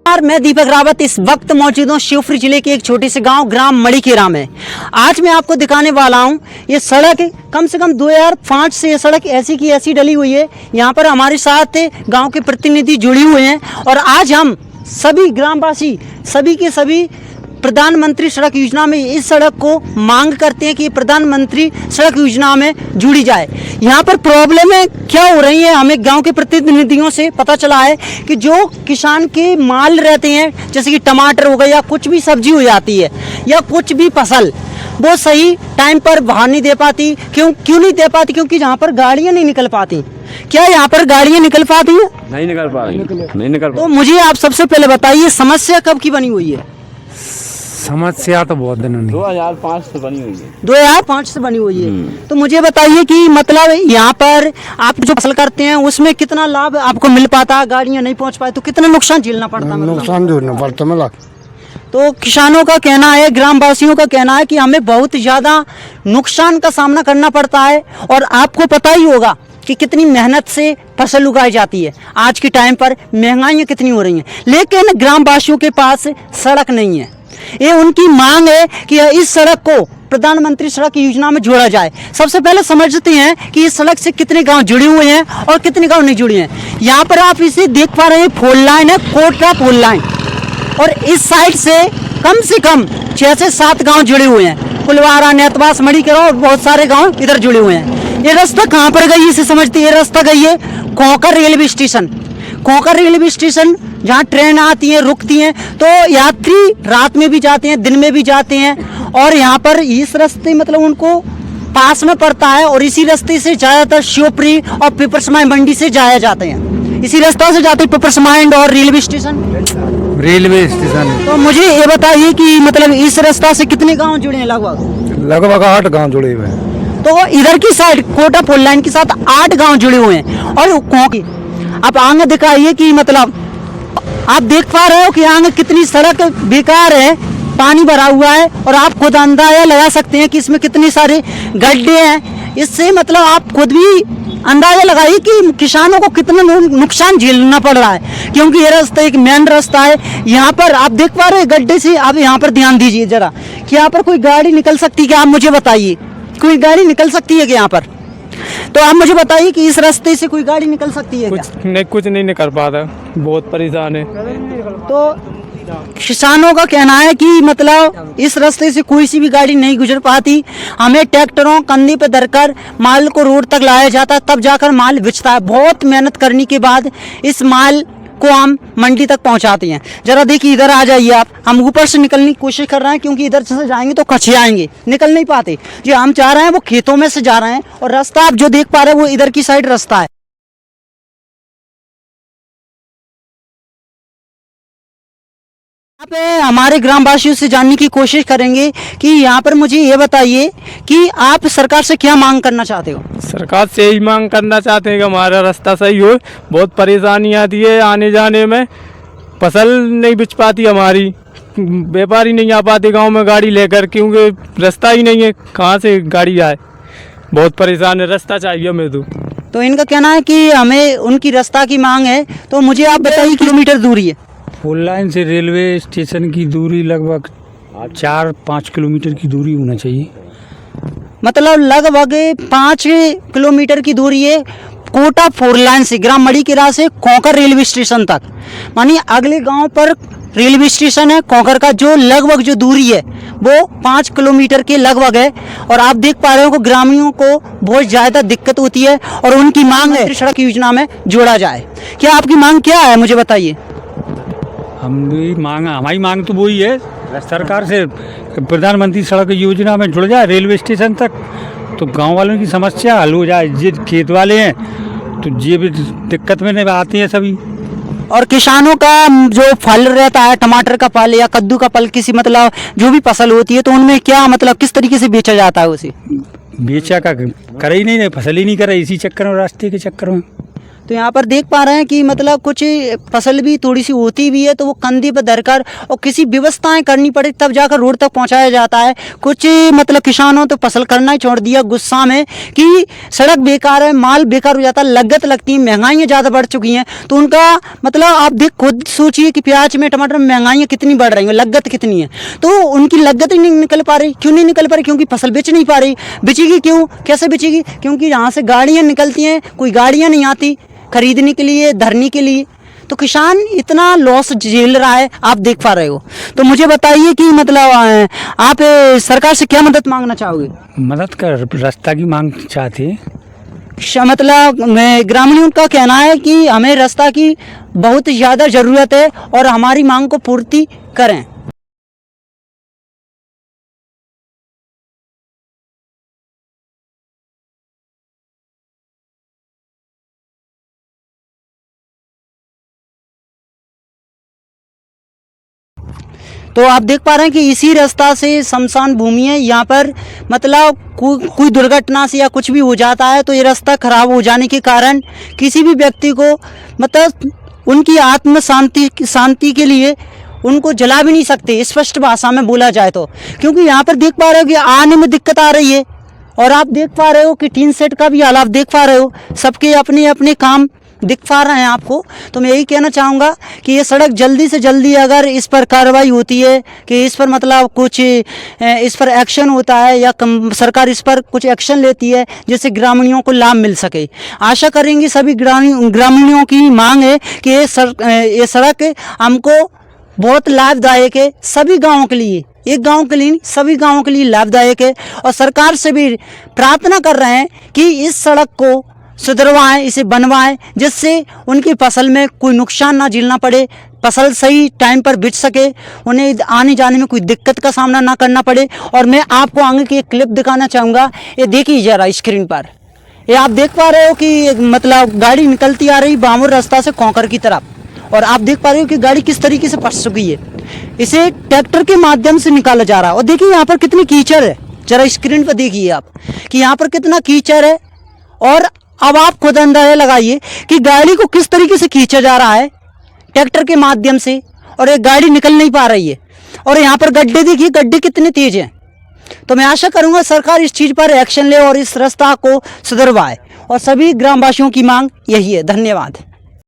मैं दीपक रावत इस वक्त मौजूद हूँ शिवपुरी जिले के एक छोटे से गांव ग्राम मड़ीकेरा में। आज मैं आपको दिखाने वाला हूँ ये सड़क कम से कम 2005 से ये सड़क ऐसी की ऐसी डली हुई है। यहाँ पर हमारे साथ गांव के प्रतिनिधि जुड़े हुए हैं और आज हम सभी ग्रामवासी सभी के सभी प्रधानमंत्री सड़क योजना में इस सड़क को मांग करते हैं कि प्रधानमंत्री सड़क योजना में जुड़ी जाए। यहाँ पर प्रॉब्लमें क्या हो रही हैं हमें गांव के प्रतिनिधियों से पता चला है कि जो किसान के माल रहते हैं जैसे कि टमाटर हो गया या कुछ भी सब्जी हो जाती है या कुछ भी फसल वो सही टाइम पर बाहर नहीं दे पाती। क्यों नहीं दे पाती? क्योंकि यहाँ पर गाड़ियाँ नहीं निकल पाती। क्या यहाँ पर गाड़ियाँ निकल पाती है? नहीं निकल तो मुझे आप सबसे पहले बताइए समस्या कब की बनी हुई है? समस्या तो बहुत दिनों नहीं 2005 से बनी हुई है। 2005 से बनी हुई है। तो मुझे बताइए कि मतलब यहाँ पर आप जो फसल करते हैं उसमें कितना लाभ आपको मिल पाता, गाड़ियाँ नहीं पहुँच पाए तो कितना नुकसान झेलना पड़ता? नुकसान झेलना पड़ता मिला। तो किसानों का कहना है, ग्रामवासियों का कहना है कि हमें बहुत ज़्यादा नुकसान का सामना करना पड़ता है और आपको पता ही होगा कि कितनी मेहनत से फसल उगाई जाती है। आज के टाइम पर महंगाइयाँ कितनी हो रही हैं, लेकिन ग्रामवासियों के पास सड़क नहीं है। ये उनकी मांग है कि इस सड़क को प्रधानमंत्री सड़क योजना में जोड़ा जाए। सबसे पहले समझते हैं कि इस सड़क से कितने गांव जुड़े हुए हैं और कितने गांव नहीं जुड़े हैं। यहाँ पर आप इसे देख पा रहे हैं, फोर लाइन है, कोटरा फोर लाइन, और इस साइड से कम 6 से 7 गांव जुड़े हुए हैं। कुलवारा, नेतवास, मड़ीकेरा और बहुत सारे गांव इधर जुड़े हुए हैं। ये रास्ता कहाँ पर गई इसे समझते हैं? ये रास्ता गई है Kokar railway station. Kokar railway station जहाँ ट्रेन आती है रुकती हैं तो यात्री रात में भी जाते हैं, दिन में भी जाते हैं और यहाँ पर इस रास्ते मतलब उनको पास में पड़ता है और इसी रास्ते से ज़्यादातर शिवपुरी और पिपरसमाई मंडी से जाया जाते हैं। इसी रास्ता से जाते हैं पिपरसमाई और रेलवे स्टेशन। तो मुझे ये बताइए कि मतलब इस रास्ता से कितने गांव जुड़े हैं? लगभग 8 गांव जुड़े हुए हैं। तो इधर की साइड कोटा फोर लाइन के साथ 8 गांव जुड़े हुए हैं और आप आगे दिखाइए कि मतलब आप देख पा रहे हो कि आगे कितनी सड़क बेकार है, पानी भरा हुआ है और आप खुद अंदाजा लगा सकते हैं कि इसमें कितने सारे गड्ढे हैं। इससे मतलब आप खुद भी अंदाजा लगाइए कि किसानों को कितना नुकसान झेलना पड़ रहा है, क्योंकि ये रास्ता एक मेन रास्ता है। यहाँ पर आप देख पा रहे हैं गड्ढे से। आप यहाँ पर ध्यान दीजिए जरा कि यहाँ पर कोई गाड़ी निकल सकती है क्या? आप मुझे बताइए, कोई गाड़ी निकल सकती है क्या यहाँ पर? तो आप मुझे बताइए कि इस रास्ते से कोई गाड़ी निकल सकती है क्या? कुछ नहीं निकल पाता, बहुत परेशान है। तो किसानों का कहना है कि मतलब इस रास्ते से कोई सी भी गाड़ी नहीं गुजर पाती। हमें ट्रैक्टरों कंधे पे धरकर माल को रोड तक लाया जाता है, तब जाकर माल बिचता है। बहुत मेहनत करने के बाद इस माल को हम मंडी तक पहुंचाते हैं। जरा देखिए इधर आ जाइए आप। हम ऊपर से निकलने की कोशिश कर रहे हैं क्योंकि इधर से जाएंगे तो कच्चे आएंगे, निकल नहीं पाते। जो हम जा रहे हैं वो खेतों में से जा रहे हैं और रास्ता आप जो देख पा रहे हैं वो इधर की साइड रास्ता है। यहाँ पे हमारे ग्रामवासियों से जानने की कोशिश करेंगे कि यहाँ पर मुझे ये बताइए कि आप सरकार से क्या मांग करना चाहते हो? सरकार से यही मांग करना चाहते हैं कि हमारा रास्ता सही हो। बहुत परेशानी आती है आने जाने में, फसल नहीं बिच पाती हमारी, व्यापारी नहीं आ पाते गांव में गाड़ी लेकर क्योंकि रास्ता ही नहीं है, कहाँ से गाड़ी आए। बहुत परेशान है, रास्ता चाहिए हमें। तो इनका कहना है कि हमें उनकी रास्ता की मांग है। तो मुझे आप बताइए किलोमीटर दूरी है? फोर लाइन से रेलवे स्टेशन की दूरी लगभग 4-5 किलोमीटर की दूरी होना चाहिए। मतलब लगभग 5 किलोमीटर की दूरी है कोटा फोर लाइन से, ग्राम मड़ीकेरा से कोकर रेलवे स्टेशन तक। मानिए अगले गांव पर रेलवे स्टेशन है कोकर का, जो लगभग जो दूरी है वो 5 किलोमीटर के लगभग है। और आप देख पा रहे हो कि ग्रामीणों को बहुत ज़्यादा दिक्कत होती है और उनकी मांग है सड़क योजना में जोड़ा जाए। क्या आपकी मांग क्या है मुझे बताइए? हमारी मांग तो वही है सरकार से, प्रधानमंत्री सड़क योजना में जुड़ जाए रेलवे स्टेशन तक, तो गांव वालों की समस्या हल हो जाए। जे खेत वाले हैं तो ये भी दिक्कत में नहीं आते हैं सभी। और किसानों का जो फल रहता है, टमाटर का फल या कद्दू का फल, किसी मतलब जो भी फसल होती है तो उनमें क्या मतलब किस तरीके से बेचा जाता है? उसे बेचा का करे ही नहीं, फसल ही नहीं करे, इसी चक्कर में, रास्ते के चक्कर में। तो यहाँ पर देख पा रहे हैं कि मतलब कुछ फसल भी थोड़ी सी होती भी है तो वो कंधे पर धरकर और किसी व्यवस्थाएं करनी पड़े तब जाकर रोड तक पहुँचाया जाता है। कुछ मतलब किसानों तो फसल करना ही छोड़ दिया गुस्सा में कि सड़क बेकार है, माल बेकार हो जाता है, लागत लगती है, महंगाइयाँ ज़्यादा बढ़ चुकी हैं। तो उनका मतलब आप देख खुद सोचिए कि प्याज में टमाटर में महंगाइयाँ कितनी बढ़ रही हैं, लागत कितनी है, तो उनकी लागत ही नहीं निकल पा रही। क्यों नहीं निकल पा रही? क्योंकि फसल बेच नहीं पा रही। बेचेगी क्यों? कैसे बेचेगी? क्योंकि यहाँ से गाड़ियाँ निकलती हैं, कोई गाड़ियाँ नहीं आती खरीदने के लिए, धरने के लिए। तो किसान इतना लॉस झेल रहा है, आप देख पा रहे हो। तो मुझे बताइए कि मतलब आप सरकार से क्या मदद मांगना चाहोगे? मदद कर रास्ता की मांग चाहते हैं। मतलब ग्रामीणों का कहना है कि हमें रास्ता की बहुत ज़्यादा ज़रूरत है और हमारी मांग को पूर्ति करें। तो आप देख पा रहे हैं कि इसी रास्ता से शमशान भूमि है। यहाँ पर मतलब कोई दुर्घटना से या कुछ भी हो जाता है तो ये रास्ता खराब हो जाने के कारण किसी भी व्यक्ति को मतलब उनकी आत्म शांति के लिए उनको जला भी नहीं सकते, स्पष्ट भाषा में बोला जाए तो। क्योंकि यहाँ पर देख पा रहे हो कि आने में दिक्कत आ रही है और आप देख पा रहे हो कि टीन सेट का भी हाल आप देख पा रहे हो, सबके अपने अपने काम दिख पा रहे हैं आपको। तो मैं यही कहना चाहूँगा कि ये सड़क जल्दी से जल्दी अगर इस पर कार्रवाई होती है कि इस पर मतलब कुछ इस पर एक्शन होता है या सरकार इस पर कुछ एक्शन लेती है जिससे ग्रामीणों को लाभ मिल सके। आशा करेंगे सभी ग्रामीणों की मांग है कि ये सड़क हमको बहुत लाभदायक है सभी गाँवों के लिए, एक गांव के लिए नहीं सभी गांवों के लिए लाभदायक है। और सरकार से भी प्रार्थना कर रहे हैं कि इस सड़क को सुधरवाएं, इसे बनवाएं जिससे उनकी फसल में कोई नुकसान ना झेलना पड़े, फसल सही टाइम पर बिक सके, उन्हें आने जाने में कोई दिक्कत का सामना ना करना पड़े। और मैं आपको आगे की एक क्लिप दिखाना चाहूँगा, ये देखिए जरा स्क्रीन पर, ये आप देख पा रहे हो कि मतलब गाड़ी निकलती आ रही बामुर रास्ता से कोंकर की तरफ और आप देख पा रहे हो कि गाड़ी किस तरीके से फंस चुकी है। इसे ट्रैक्टर के माध्यम से निकाला जा रहा है और देखिए यहाँ पर कितनी कीचड़ है, जरा स्क्रीन पर देखिए आप कि यहाँ पर कितना कीचड़ है। और अब आप खुद अंदाजा लगाइए कि गाड़ी को किस तरीके से खींचा जा रहा है ट्रैक्टर के माध्यम से और एक गाड़ी निकल नहीं पा रही है। और यहाँ पर गड्ढे देखिए, गड्ढे कितने तेज हैं। तो मैं आशा करूंगा सरकार इस चीज़ पर एक्शन ले और इस रास्ता को सुधरवाए और सभी ग्रामवासियों की मांग यही है। धन्यवाद।